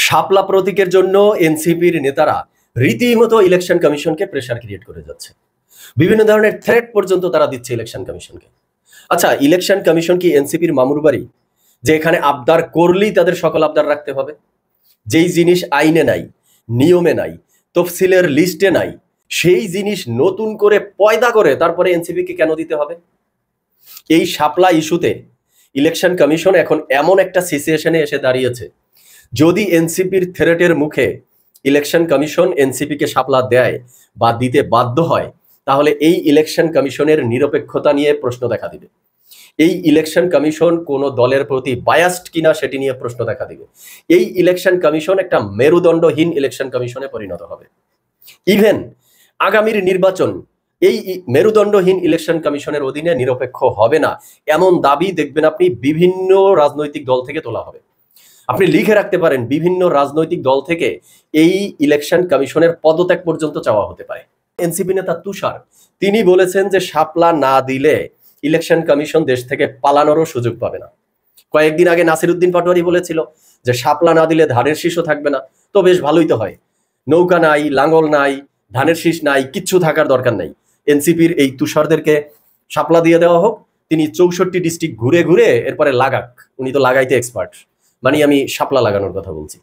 শাপলা প্রতীকের জন্য এনসিপির নেতারা রীতিমতো ইলেকশন কমিশনকে প্রেসার ক্রিয়েট করে যাচ্ছে। বিভিন্ন ধরনের থ্রেট পর্যন্ত তারা দিচ্ছে ইলেকশন কমিশনকে। আচ্ছা, ইলেকশন কমিশন কি এনসিপির মামুর বাড়ি যে এখানে আবদার করলেই তাদের সকল আবদার রাখতে হবে? যেই জিনিস আইনে নাই, নিয়মে নাই, তফসিলের লিস্টে নাই, সেই জিনিস নতুন করে পয়দা করে তারপরে এনসিপিকে কেন দিতে হবে? এই শাপলা ইস্যুতে ইলেকশন কমিশন এখন এমন একটা সিচুয়েশনে এসে দাঁড়িয়েছে, যদি এনসিপির থ্রেটের মুখে ইলেকশন কমিশন এনসিপিকে শাপলা দেয় বা দিতে বাধ্য হয়, তাহলে এই ইলেকশন কমিশনের নিরপেক্ষতা নিয়ে প্রশ্ন দেখা দিবে। এই ইলেকশন কমিশন কোন দলের প্রতি বায়াসড কিনা সেটি নিয়ে প্রশ্ন দেখা দিবে। এই ইলেকশন কমিশন একটা মেরুদণ্ডহীন ইলেকশন কমিশনে পরিণত হবে। ইভেন আগামীর নির্বাচন এই মেরুদণ্ডহীন ইলেকশন কমিশনের অধীনে নিরপেক্ষ হবে না, এমন দাবি দেখবেন আপনি বিভিন্ন রাজনৈতিক দল থেকে তোলা হবে। আপনি লিখে রাখতে পারেন, বিভিন্ন রাজনৈতিক দল থেকে এই ইলেকশন কমিশনের পদত্যাগ পর্যন্ত চাওয়া হতে পারে। এনসিপি নেতা তুষার তিনি বলেছেন যে শাপলা না দিলে ইলেকশন কমিশন দেশ থেকে পালানোরও সুযোগ পাবে না। কয়েকদিন আগে নাসিরউদ্দিন পাটোয়ারি বলেছিল যে শাপলা না দিলে ধানের শীষও থাকবে না। তো বেশ ভালোই তো হয়, নৌকা নাই, লাঙ্গল নাই, ধানের শীষ নাই, কিচ্ছু থাকার দরকার নাই। এনসিপির এই তুষারদেরকে শাপলা দিয়ে দেওয়া হোক, তিনি 64 ডিস্ট্রিক্ট ঘুরে ঘুরে এরপরে লাগাক, উনি তো লাগাইতে এক্সপার্ট, মানে আমি শাপলা লাগানোর কথা বলছি।